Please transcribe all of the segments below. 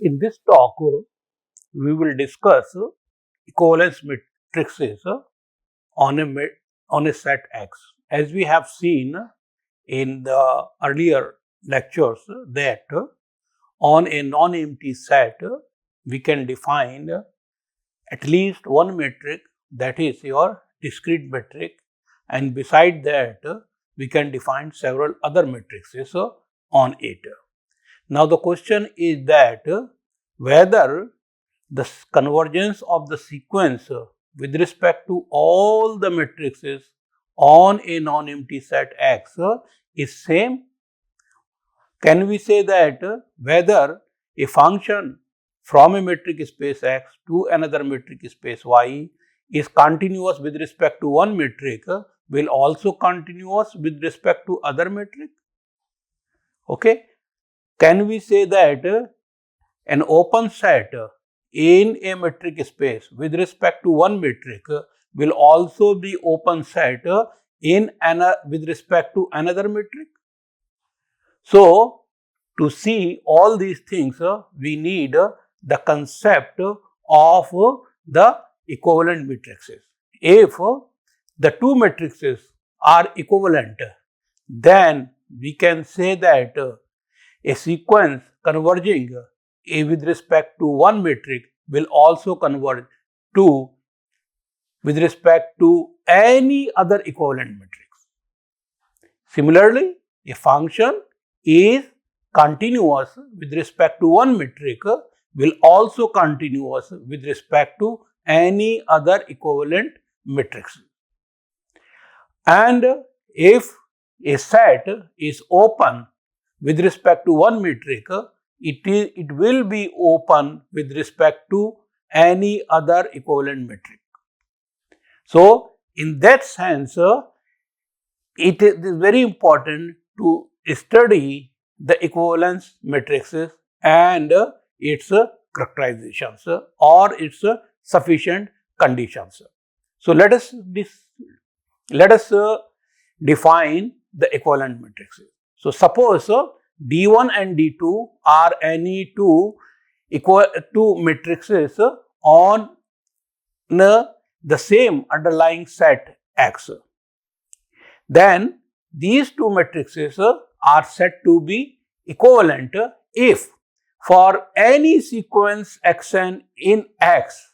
In this talk, we will discuss equivalence matrices on a set X. As we have seen in the earlier lectures that on a non-empty set, we can define at least one metric, that is your discrete metric, and beside that we can define several other matrices on it. Now the question is that whether the convergence of the sequence with respect to all the matrices on a non-empty set X is same. Can we say that whether a function from a metric space X to another metric space Y is continuous with respect to one metric will also continuous with respect to other metric? Okay. Can we say that an open set in a metric space with respect to one metric will also be open set with respect to another metric? So, to see all these things, we need the concept of the equivalent matrices. If the two matrices are equivalent, then we can say that a sequence converging with respect to one metric will also converge with respect to any other equivalent matrix. Similarly, a function is continuous with respect to one metric will also continuous with respect to any other equivalent matrix. And if a set is open with respect to one metric, it will be open with respect to any other equivalent metric. So, in that sense, it is very important to study the equivalence matrices and its characterizations or its sufficient conditions. So, let us define the equivalent matrices. So, suppose D1 and D2 are any two matrices on the same underlying set X. Then these two matrices are said to be equivalent if for any sequence xn in X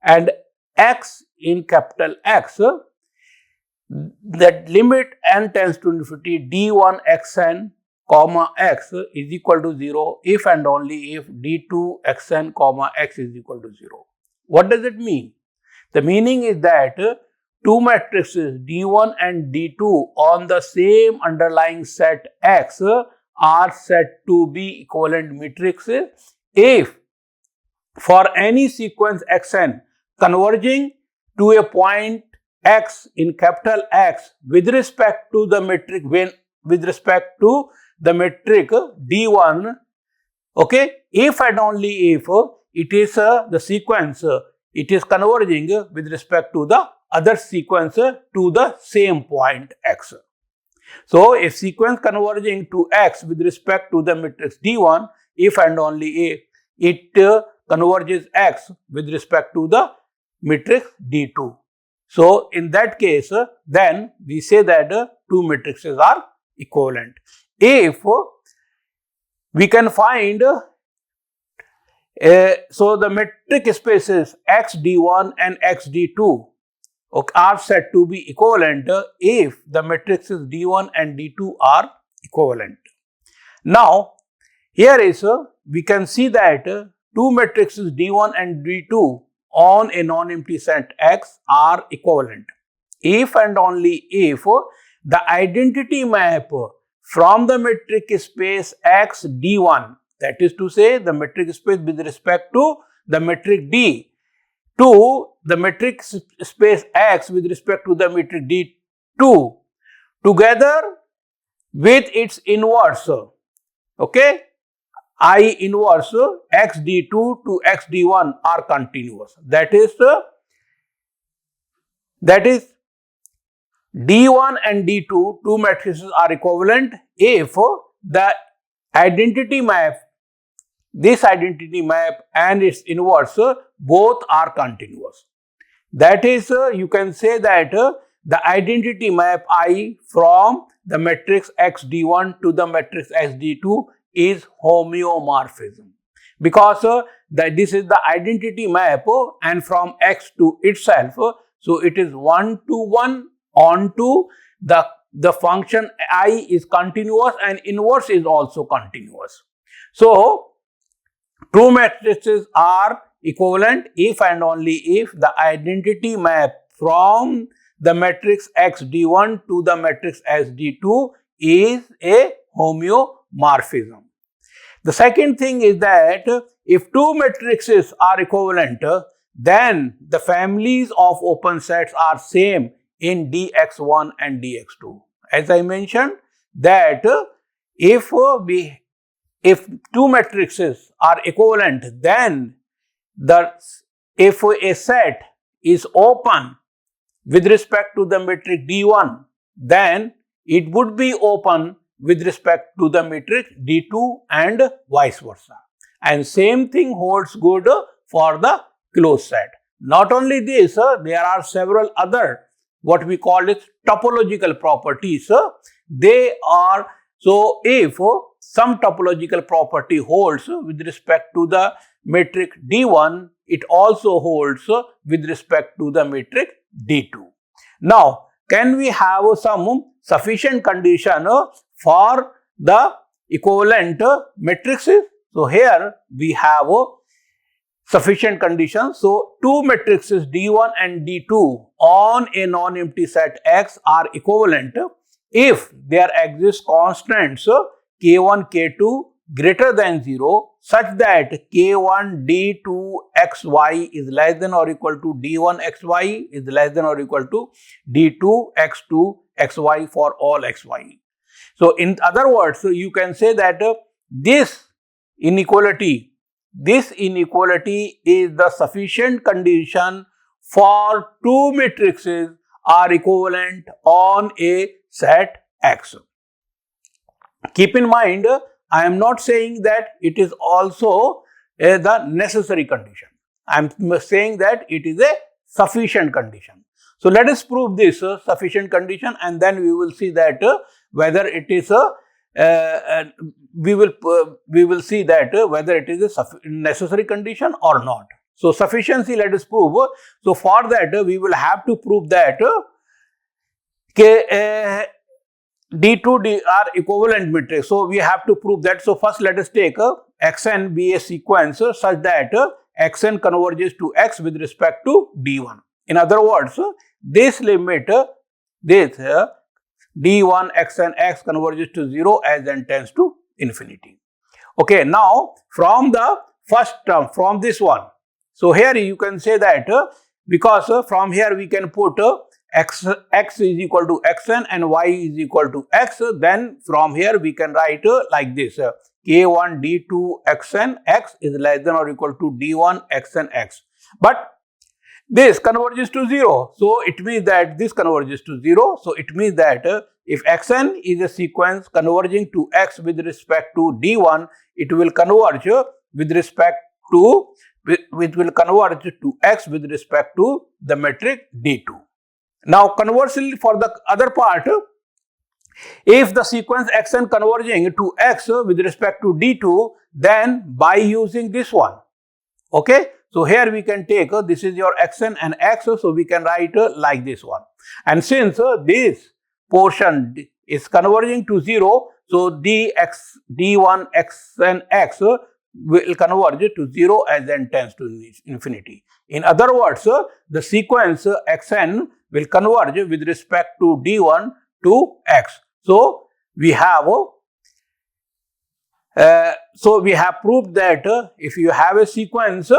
and X in capital X, that limit n tends to infinity d1 xn comma x is equal to 0 if and only if d2 xn comma x is equal to 0. What does it mean? The meaning is that two matrices d1 and d2 on the same underlying set X are said to be equivalent matrices if for any sequence xn converging to a point X in capital X with respect to the metric D1, okay, if and only if it is the sequence it is converging with respect to the other sequence to the same point X. So, a sequence converging to X with respect to the matrix D1 if and only if it converges X with respect to the matrix D2. So, in that case, then we say that two matrices are equivalent. If we can find, so the metric spaces XD1 and XD2 are said to be equivalent if the matrices D1 and D2 are equivalent. Now, here is we can see that two matrices D1 and D2 on a non-empty set X are equivalent if and only if the identity map from the metric space X D1, that is to say the metric space with respect to the metric D, to the metric space X with respect to the metric D2 together with its inverse, okay, I inverse XD2 to XD1 are continuous. That is D1 and D2, two matrices are equivalent if the identity map this identity map and its inverse both are continuous. That is, you can say that the identity map I from the matrix X D1 to the matrix X D2 is homeomorphism, because this is the identity map and from X to itself, so it is 1 to 1 onto the function I is continuous and inverse is also continuous. So, two matrices are equivalent if and only if the identity map from the matrix X D1 to the matrix X D2 is a homeomorphism. The second thing is that if two matrices are equivalent, then the families of open sets are same in dx1 and dx2. As I mentioned that if two matrices are equivalent, then if a set is open with respect to the matrix D1, then it would be open with respect to the matrix D2 and vice versa. And same thing holds good for the closed set. Not only this, there are several other what we call it topological properties. They are, so if some topological property holds with respect to the matrix D1, it also holds with respect to the matrix D2. Now, can we have some sufficient condition for the equivalent matrices? So, here we have sufficient conditions. So, two matrices D1 and D2 on a non-empty set X are equivalent if there exist constants K1, K2 greater than 0 such that K1 D2 XY is less than or equal to D1 XY is less than or equal to D2 X2 XY for all XY. So, in other words, you can say that this inequality is the sufficient condition for two matrices are equivalent on a set X. Keep in mind, I am not saying that it is also the necessary condition. I am saying that it is a sufficient condition. So, let us prove this sufficient condition and then we will see that whether it is a we will see that whether it is a necessary condition or not. So, sufficiency let us prove. So, for that we will have to prove that D2 are equivalent matrix. So, we have to prove that. So, first let us take xn be a sequence such that xn converges to x with respect to D1. In other words, this limit this D1 xn x converges to 0 as n tends to infinity. Okay, now from the first term, from this one, so here you can say that because from here we can put x is equal to xn and y is equal to x, then from here we can write like this k1 d2 xn x is less than or equal to d1 xn x. But this converges to 0, so it means that this converges to 0. So it means that if xn is a sequence converging to x with respect to d1, it will converge with respect to x with respect to the matrix d2. Now conversely, for the other part, if the sequence xn converging to x with respect to d2, then by using this one, okay. So here we can take this is your xn and x, so we can write like this one. And since this portion is converging to 0, so d1 xn x will converge to 0 as n tends to infinity. In other words, the sequence xn will converge with respect to d1 to x. So we have proved that if you have a sequence,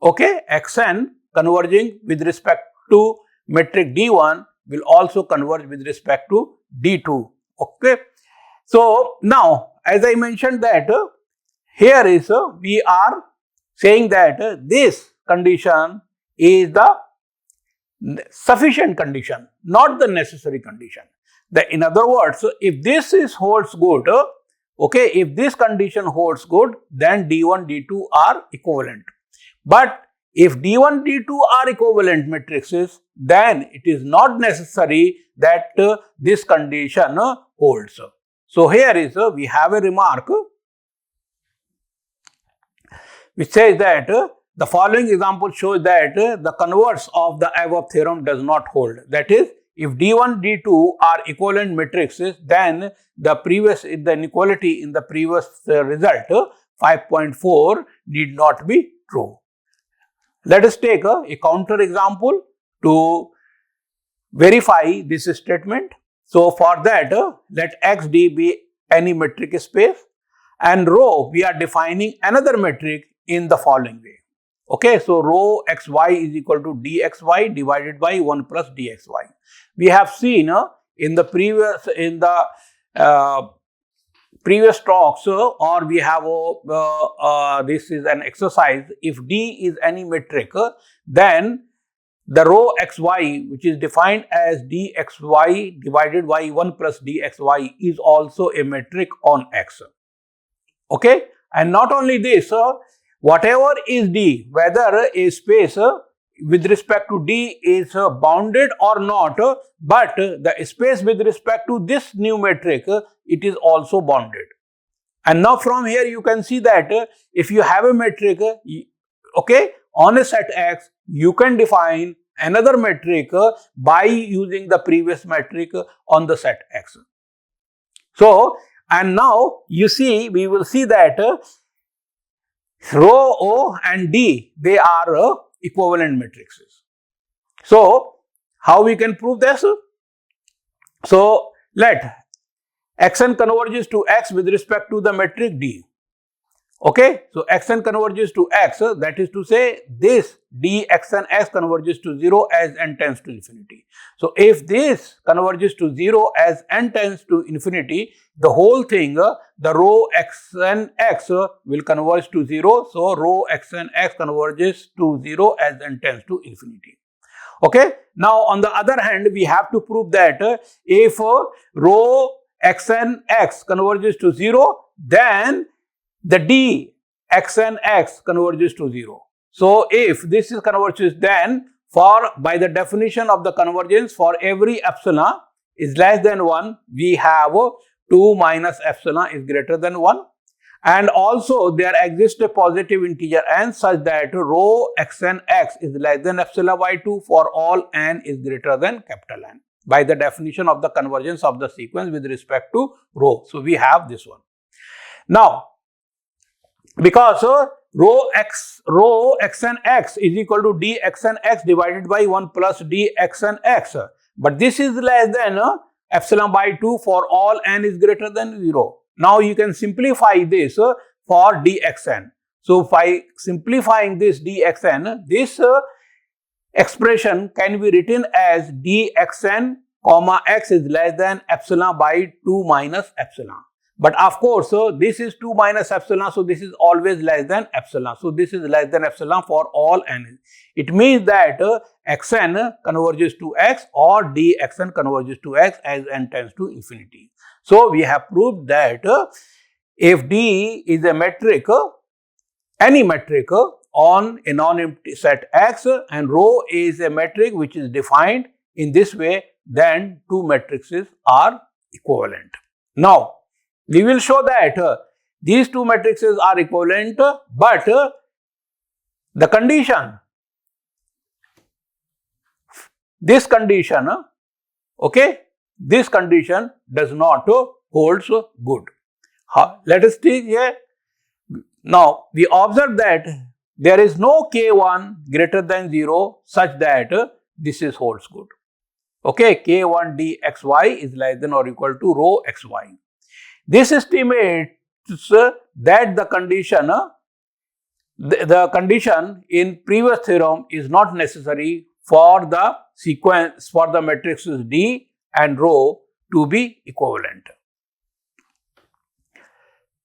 okay, xn converging with respect to matrix d1 will also converge with respect to d2. Okay. So now, as I mentioned that here is we are saying that this condition is the sufficient condition, not the necessary condition. In other words, if this is holds good, Okay, if this condition holds good, then D1, D2 are equivalent. But if D1, D2 are equivalent matrices, then it is not necessary that this condition holds. So here is we have a remark which says that the following example shows that the converse of the above theorem does not hold. That is, if D1, D2 are equivalent matrices, then the inequality in the previous result 5.4 need not be true. Let us take a counter example to verify this statement. So for that, let XD be any metric space, and rho we are defining another metric in the following way. Okay, so rho xy is equal to dxy divided by 1 plus dxy. We have seen in the previous talks, or we have this is an exercise. If D is any metric, then the rho xy, which is defined as dxy divided by 1 plus dxy, is also a metric on X. Okay, and not only this, whatever is D, whether a space with respect to D is bounded or not, but the space with respect to this new metric, it is also bounded. And now from here you can see that if you have a metric, okay, on a set X, you can define another metric by using the previous metric on the set X. So, and now you see, we will see that rho O and D, they are equivalent matrices. So, how we can prove this? So, let Xn converges to X with respect to the metric D. Okay, so Xn converges to X, that is to say this D Xn X converges to 0 as n tends to infinity. So, if this converges to 0 as n tends to infinity, the whole thing, the rho Xn X will converge to 0. So, rho Xn X converges to 0 as n tends to infinity. Okay, now on the other hand, we have to prove that if rho Xn X converges to 0, then the D Xn X converges to 0. So, if this is converges, then by the definition of the convergence, for every epsilon is less than 1, we have 2 minus epsilon is greater than 1. And also there exists a positive integer n such that rho Xn X is less than epsilon by 2 for all n is greater than capital N, by the definition of the convergence of the sequence with respect to rho. So, we have this one. Now, because rho Xn X is equal to d Xn X divided by 1 plus d Xn X, but this is less than epsilon by 2 for all n is greater than 0. Now, you can simplify this for dxn. So, by simplifying this dxn, this expression can be written as dxn comma x is less than epsilon by 2 minus epsilon. But of course, this is 2 minus epsilon, so this is always less than epsilon. So, this is less than epsilon for all n. It means that xn converges to x or dxn converges to x as n tends to infinity. So, we have proved that if D is a metric, any metric on a non-empty set X, and rho is a metric which is defined in this way, then two matrices are equivalent. Now, we will show that these two matrices are equivalent, but the condition, this condition, okay, this condition does not holds good. Let us see here. Now, we observe that there is no k1 greater than 0 such that this is holds good. Okay, k1 dxy is less than or equal to rho xy. This estimates that the condition in previous theorem is not necessary for the sequence, for the matrices D and rho to be equivalent.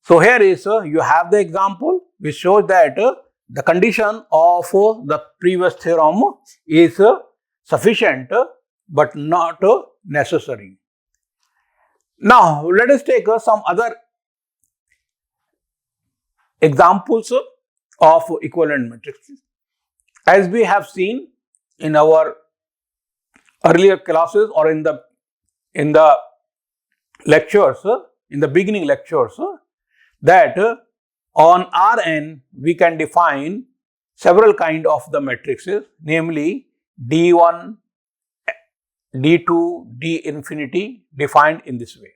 So, here is you have the example which shows that the condition of the previous theorem is sufficient but not necessary. Now, let us take some other examples of equivalent matrices. As we have seen in our earlier classes or in the lectures, in the beginning lectures, that on Rn we can define several kind of the matrices, namely D1, D2, D infinity, defined in this way.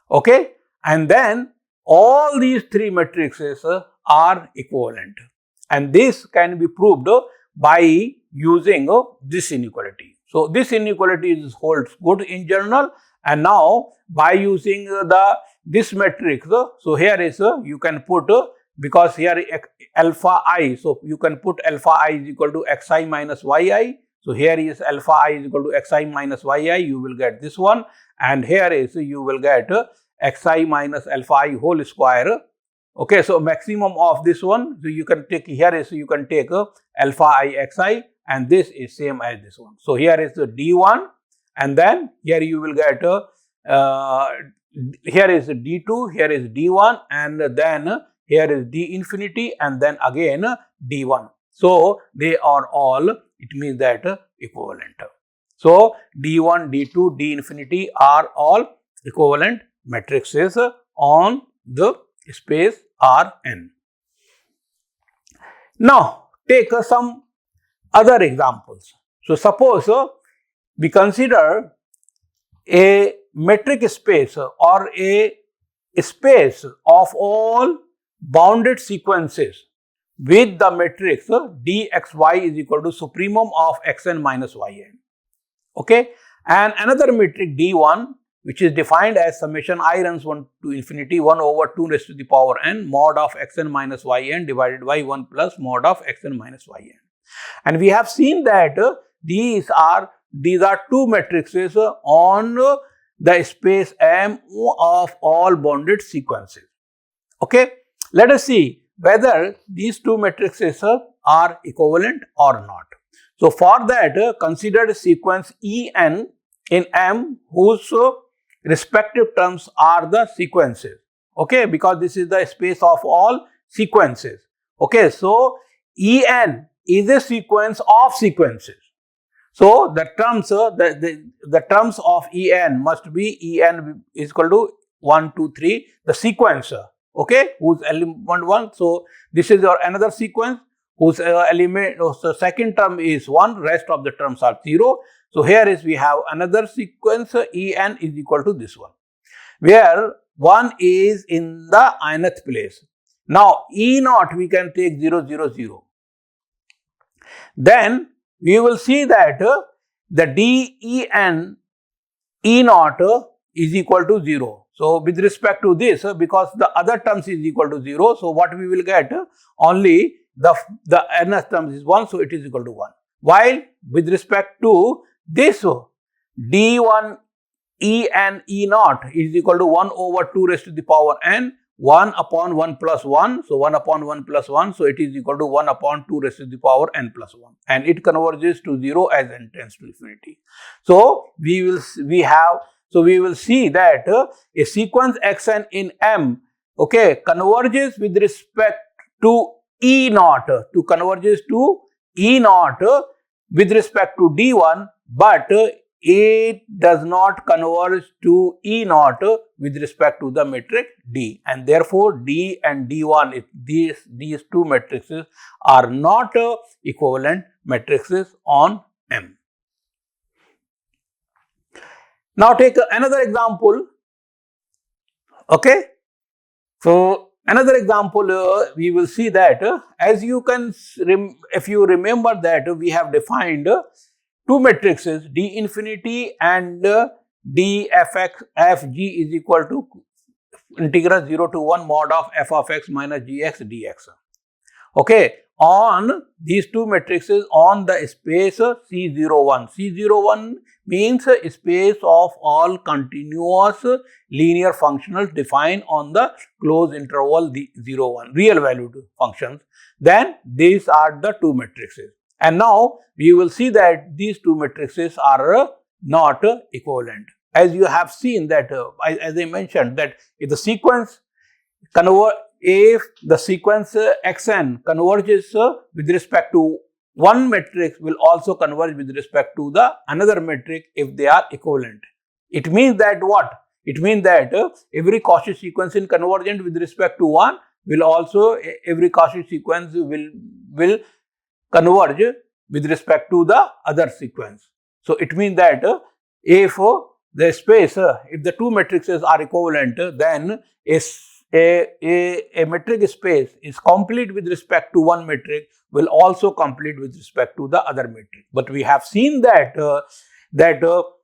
Okay, and then all these three matrices are equivalent, and this can be proved by using this inequality. So this inequality holds good in general, and now by using this matrix, so here is you can put because here alpha I, so you can put alpha I is equal to xi minus yi. So here is alpha I is equal to xi minus yi, you will get this one, and here is you will get xi minus alpha I whole square. Okay, so maximum of this one, so you can take here is you can take alpha I xi, and this is same as this one. So here is the d1, and then here you will get here is d2, here is d1, and then here is d infinity, and then again d1. So they are all, it means that equivalent. So d1, d2, d infinity are all equivalent matrices on the space Rn. Now take some other examples. So suppose we consider a metric space or a space of all bounded sequences with the matrix dxy is equal to supremum of xn minus yn. Okay, and another metric d1, which is defined as summation I runs 1 to infinity 1 over 2 raised to the power n mod of xn minus yn divided by 1 plus mod of xn minus yn. And we have seen that these are two matrices on the space M of all bounded sequences. Okay, let us see whether these two matrices are equivalent or not. So for that, consider sequence En in M whose respective terms are the sequences. Okay, because this is the space of all sequences. Okay, so En is a sequence of sequences. So the terms the terms of En must be En is equal to 1, 2, 3, the sequence. Okay, whose element 1. So this is your another sequence whose element, so second term is 1, rest of the terms are 0. So here is we have another sequence En is equal to this one, where 1 is in the nth place. Now E0 we can take 0, 0, 0. Then we will see that the Den E0 is equal to 0. So with respect to this, because the other terms is equal to 0, so what we will get, only the nth terms is 1, so it is equal to 1. While with respect to this, D1 En E0 is equal to 1 over 2 raised to the power n, 1 upon 1 plus 1, so 1 upon 1 plus 1, so it is equal to 1 upon 2 raised to the power n plus 1, and it converges to 0 as n tends to infinity. So we will see that a sequence xn in M, okay, converges with respect to E0, converges to E0 with respect to D1, but it does not converge to E0 with respect to the metric D, and therefore D and D1, these two matrices are not equivalent matrices on M. Now take another example. Okay, so another example, we will see that as you can, if you remember that we have defined two matrices D infinity and D fg is equal to integral 0 to 1 mod of f of x minus gx dx. Okay, on these two matrices on the space C01. C01 means a space of all continuous linear functionals defined on the closed interval 0, 1, real valued functions. Then these are the two matrices. And now we will see that these two matrices are not equivalent. As you have seen that, as I mentioned, that if the sequence if the sequence xn converges with respect to one matrix, will also converge with respect to the another matrix if they are equivalent. It means that what? It means that every Cauchy sequence in convergent with respect to one will also, every Cauchy sequence will converge with respect to the other sequence. So it means that if the space, if the two matrices are equivalent, then a metric space is complete with respect to one metric, will also complete with respect to the other metric. But we have seen that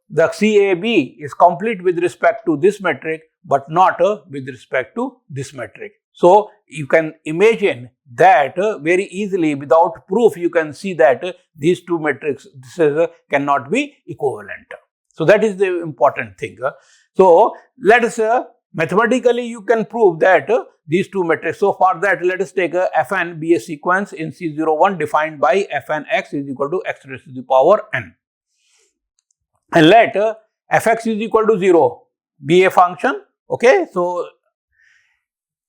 the CAB is complete with respect to this metric, but not with respect to this metric. So you can imagine that very easily without proof. You can see that these two matrices cannot be equivalent. So that is the important thing. So let us mathematically you can prove that these two matrices. So for that, let us take Fn be a sequence in C01 defined by Fn x is equal to x raised to the power n. And let fx is equal to 0 be a function. Okay, so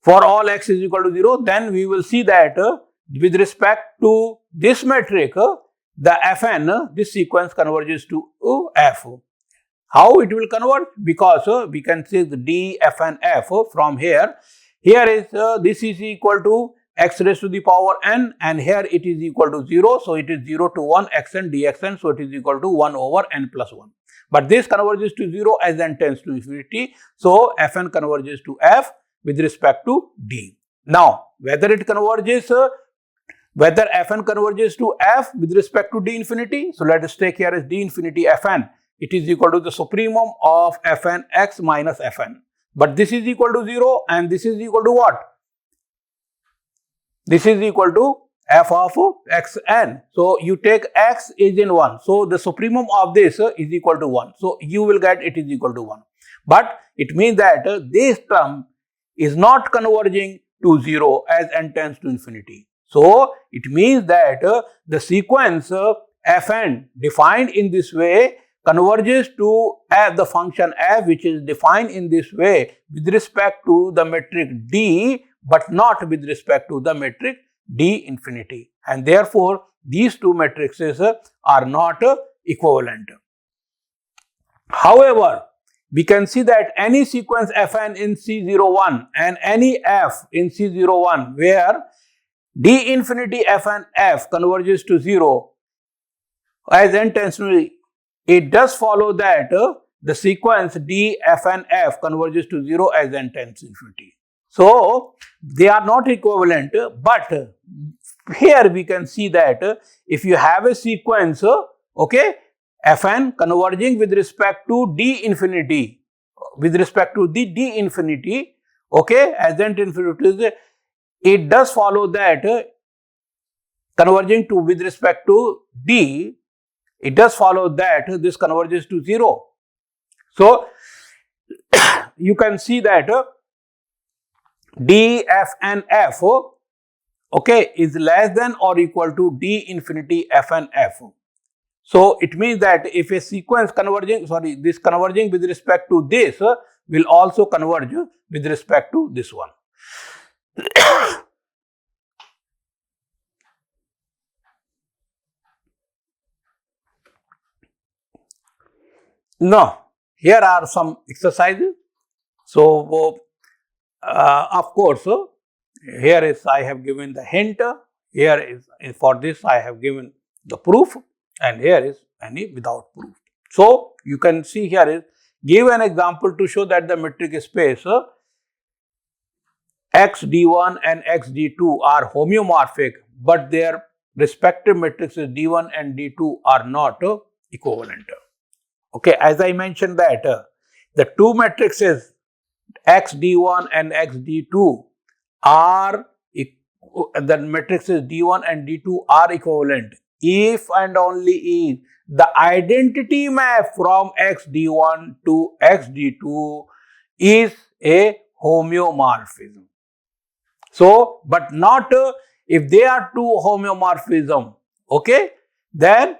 for all x is equal to 0, then we will see that with respect to this metric, the Fn, this sequence converges to f. How it will convert? Because we can say the d Fn f from here. Here is this is equal to x raised to the power n, and here it is equal to 0. So it is 0 to 1 xn dxn. So it is equal to 1 over n plus 1. But this converges to 0 as n tends to infinity. So Fn converges to f with respect to d. Now, whether it converges, whether Fn converges to f with respect to d infinity. So let us take here as d infinity Fn. It is equal to the supremum of Fn x minus Fn. But this is equal to 0 and this is equal to what? This is equal to f of xn. So you take x is in 1. So the supremum of this is equal to 1. So you will get it is equal to 1. But it means that this term is not converging to 0 as n tends to infinity. So it means that the sequence Fn defined in this way converges to the function f, which is defined in this way with respect to the metric d, but not with respect to the metric d infinity. And therefore, these two matrices are not equivalent. However, we can see that any sequence Fn in C01 and any f in C01 where d infinity Fn f converges to 0 as n tends to, it does follow that the sequence d Fn f converges to 0 as n tends to infinity. So they are not equivalent, but here we can see that if you have a sequence, okay, Fn converging with respect to d infinity, with respect to the d infinity, okay, as n tends to infinity, it does follow that converging to with respect to d, it does follow that this converges to 0. So you can see that d Fn f, okay, is less than or equal to d infinity Fn f. So it means that if a sequence converging, this converging with respect to this will also converge with respect to this one. Now, here are some exercises. So, of course, here is I have given the hint, here is for this I have given the proof, and here is any without proof. So, you can see here is give an example to show that the metric space xd1 and xd2 are homeomorphic, but their respective matrices d1 and d2 are not equivalent. Okay, as I mentioned that the two matrices xd1 and xd2 are, the matrices d1 and d2 are equivalent if and only if the identity map from xd1 to xd2 is a homeomorphism. So, but not if they are two homeomorphism, okay, then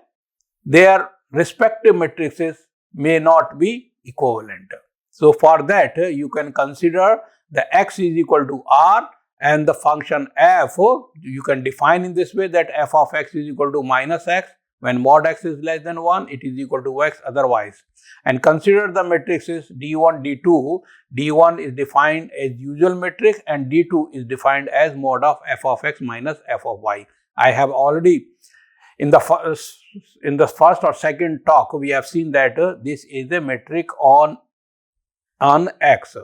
their respective matrices may not be equivalent. So, for that you can consider the x is equal to r and the function f, you can define in this way that f of x is equal to minus x. When mod x is less than 1, it is equal to x otherwise. And consider the matrices D1, D2. D1 is defined as usual matrix and D2 is defined as mod of f of x minus f of y. I have already in the first or second talk we have seen that this is a metric on X.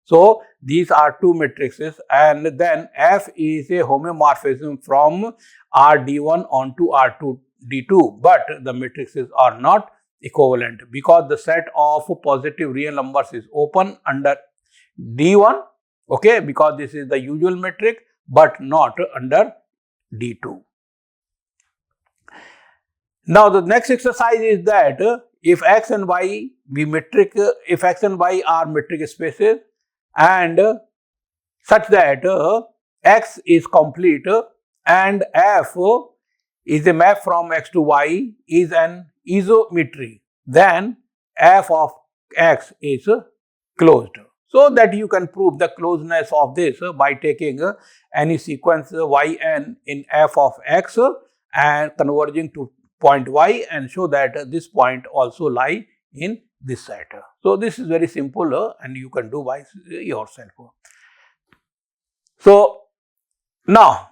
So these are two matrices, and then F is a homomorphism from RD1 onto R2D2, but the matrices are not equivalent because the set of positive real numbers is open under D1, okay, because this is the usual metric, but not under D2. Now the next exercise is that if x and y if x and y are metric spaces and such that x is complete and f is a map from x to y is an isometry, then f of x is closed. So that you can prove the closeness of this by taking any sequence yn in f of x and converging to point y and show that this point also lie in this set. So this is very simple and you can do by yourself. So now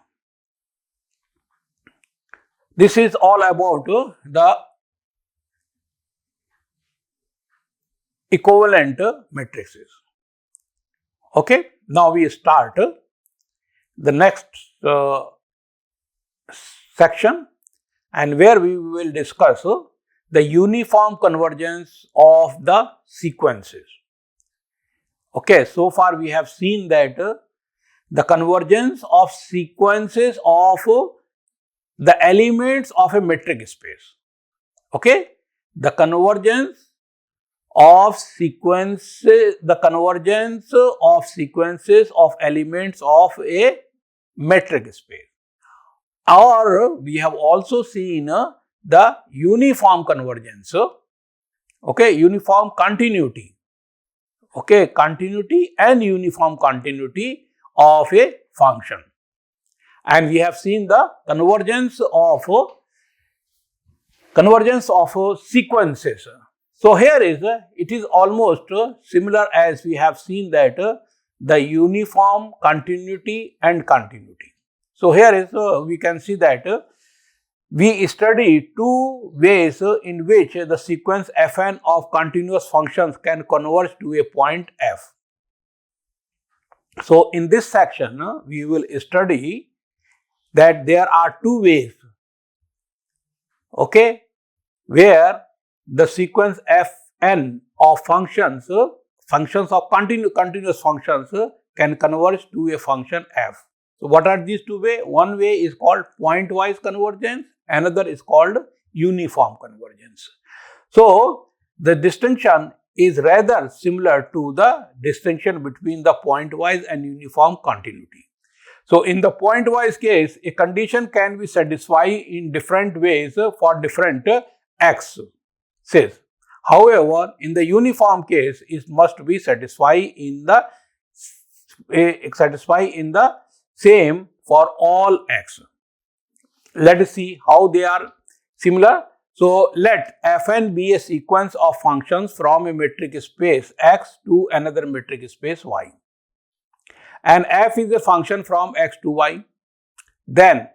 this is all about the equivalent matrices. Okay, now we start the next section, and where we will discuss the uniform convergence of the sequences. Okay, so far we have seen that the convergence of sequences of the elements of a metric space. Okay, the convergence of sequences of elements of a metric space. Or we have also seen the uniform convergence, okay, uniform continuity, okay, continuity and uniform continuity of a function. And we have seen the convergence of sequences. So here is it is almost similar as we have seen that the uniform continuity and continuity. So here is we can see that we study two ways in which the sequence Fn of continuous functions can converge to a point F. So in this section we will study that there are two ways, okay, where the sequence Fn of functions of continuous functions can converge to a function F. So what are these two ways? One way is called pointwise convergence, another is called uniform convergence. So the distinction is rather similar to the distinction between the pointwise and uniform continuity. So in the pointwise case, a condition can be satisfied in different ways for different x. However, in the uniform case, it must be satisfied in the same for all x. Let us see how they are similar. So let Fn be a sequence of functions from a metric space x to another metric space y, and f is a function from x to y. Then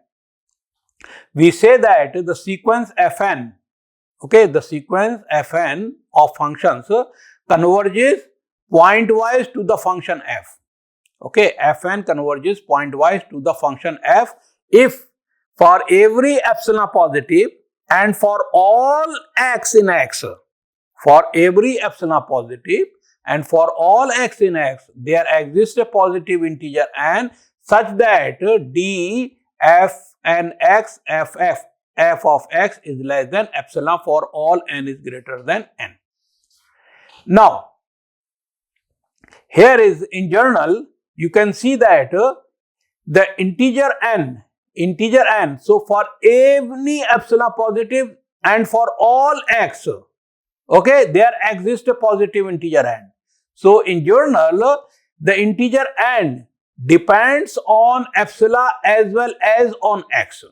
we say that the sequence Fn, okay, the sequence Fn of functions converges pointwise to the function f. Okay, Fn converges pointwise to the function f if for every epsilon positive and for all x in x. For every epsilon positive and for all x in x, there exists a positive integer n such that d f n x f of x is less than epsilon for all n is greater than n. Now, here is in general, you can see that the integer n, so for any epsilon positive and for all x, okay, there exists a positive integer n. So in general, the integer n depends on epsilon as well as on x.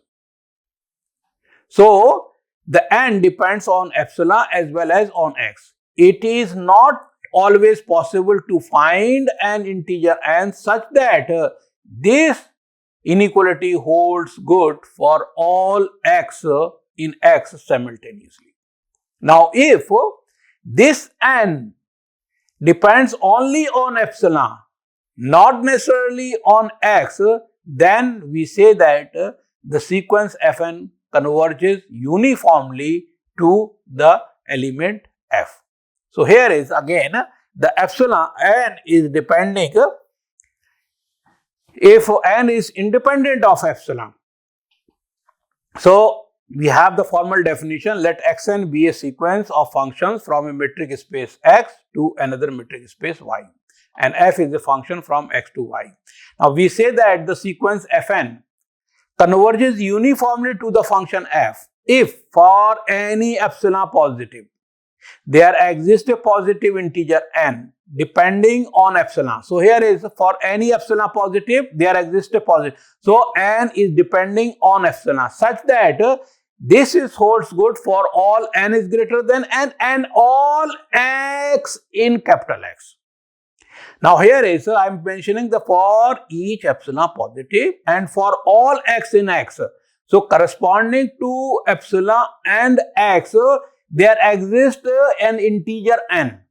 So the n depends on epsilon as well as on x. It is not always possible to find an integer n such that this inequality holds good for all x in x simultaneously. Now, if this n depends only on epsilon, not necessarily on x, then we say that the sequence Fn converges uniformly to the element f. So here is again the epsilon n is depending, if n is independent of epsilon. So we have the formal definition, let xn be a sequence of functions from a metric space x to another metric space y, and f is a function from x to y. Now we say that the sequence Fn converges uniformly to the function f if for any epsilon positive there exists a positive integer n depending on epsilon. So here is for any epsilon positive there exists a positive. So n is depending on epsilon such that this is holds good for all n is greater than n and all x in capital X. Now here is I am mentioning the for each epsilon positive and for all x in X. So corresponding to epsilon and x there exists an integer n,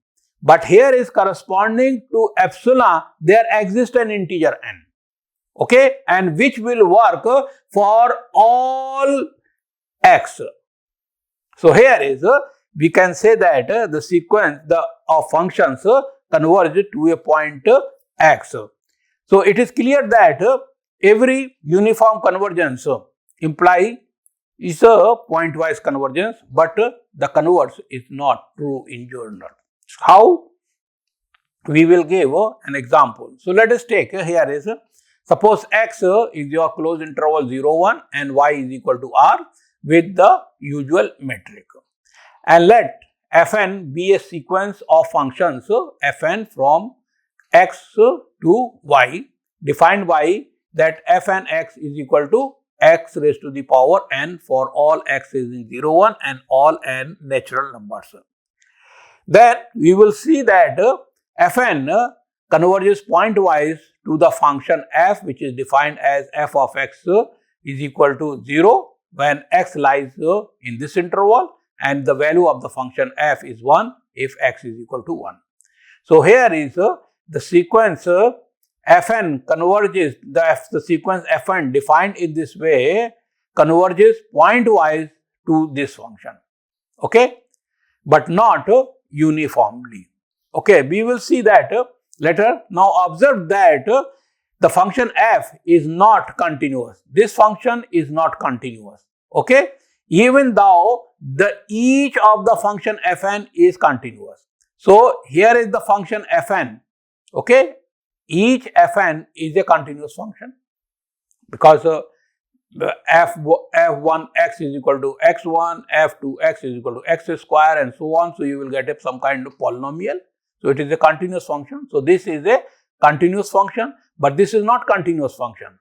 but here is corresponding to epsilon there exists an integer n, okay, and which will work for all x. So here is we can say that the sequence of functions converge to a point x. So it is clear that every uniform convergence implies is a pointwise convergence, but the converse is not true in general. How? We will give an example. So let us take here is suppose x is your closed interval 0, 1 and y is equal to r with the usual metric, and let Fn be a sequence of functions Fn from x to y defined by that Fn x is equal to x raised to the power n for all x is in 0, 1 and all n natural numbers. Then we will see that Fn converges pointwise to the function f, which is defined as f of x is equal to 0 when x lies in this interval, and the value of the function f is 1 if x is equal to 1. So here is the sequence Fn converges, the sequence Fn defined in this way converges pointwise to this function, okay, but not uniformly. Okay, we will see that later. Now observe that the function f is not continuous. This function is not continuous, okay, even though each of the function Fn is continuous. So here is the function Fn, okay, each Fn is a continuous function because f1 x is equal to x1, f2 x is equal to x square and so on. So you will get some kind of polynomial. So it is a continuous function. So this is a continuous function, but this is not continuous function.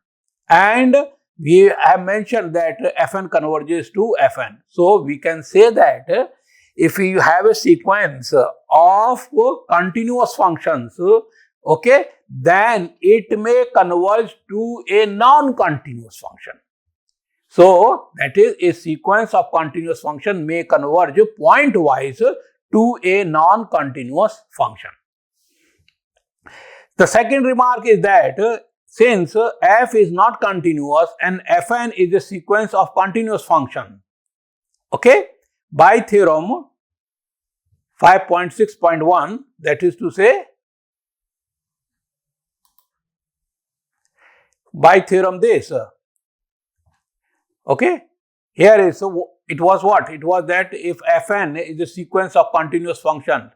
And we have mentioned that Fn converges to Fn. So we can say that if you have a sequence of continuous functions, okay, then it may converge to a non-continuous function. So that is a sequence of continuous function may converge pointwise to a non-continuous function. The second remark is that since f is not continuous and Fn is a sequence of continuous function, okay, by theorem 5.6.1, that is to say, by theorem this, okay, here is it was what? It was that if Fn is a sequence of continuous function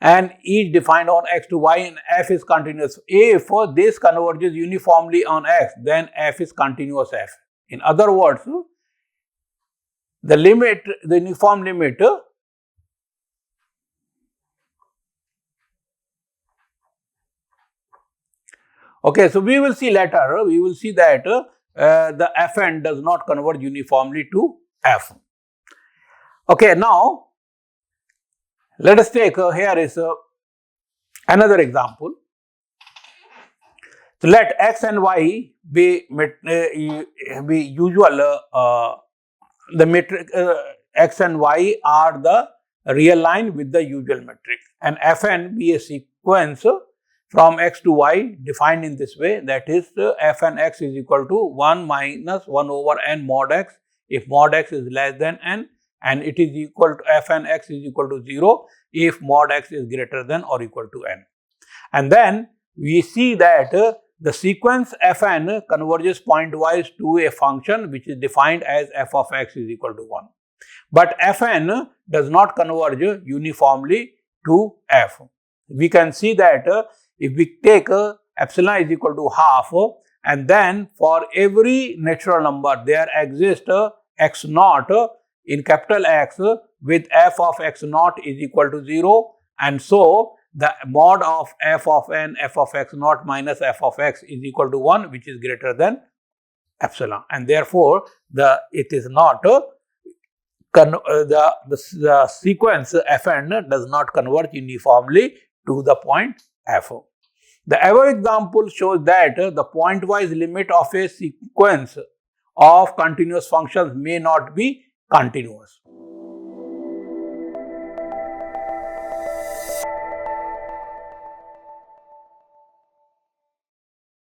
and each defined on x to y and f is continuous, if this converges uniformly on x, then f is continuous f. In other words, the limit, the uniform limit Okay, so we will see later, we will see that the Fn does not converge uniformly to F. Okay, now let us take here is another example. So let x and y be usual. The metric x and y are the real line with the usual metric, and Fn be a sequence from x to y defined in this way, that is Fn x is equal to 1 minus 1 over n mod x if mod x is less than n, and it is equal to Fn x is equal to 0 if mod x is greater than or equal to n. And then we see that the sequence Fn converges pointwise to a function which is defined as f of x is equal to 1. But Fn does not converge uniformly to f. We can see that if we take epsilon is equal to half, and then for every natural number there exists x naught in capital X with f of x naught is equal to 0, and so the mod of f of n f of x naught minus f of x is equal to 1, which is greater than epsilon, and therefore it is not the sequence Fn does not converge uniformly to the point f. The above example shows that the pointwise limit of a sequence of continuous functions may not be continuous.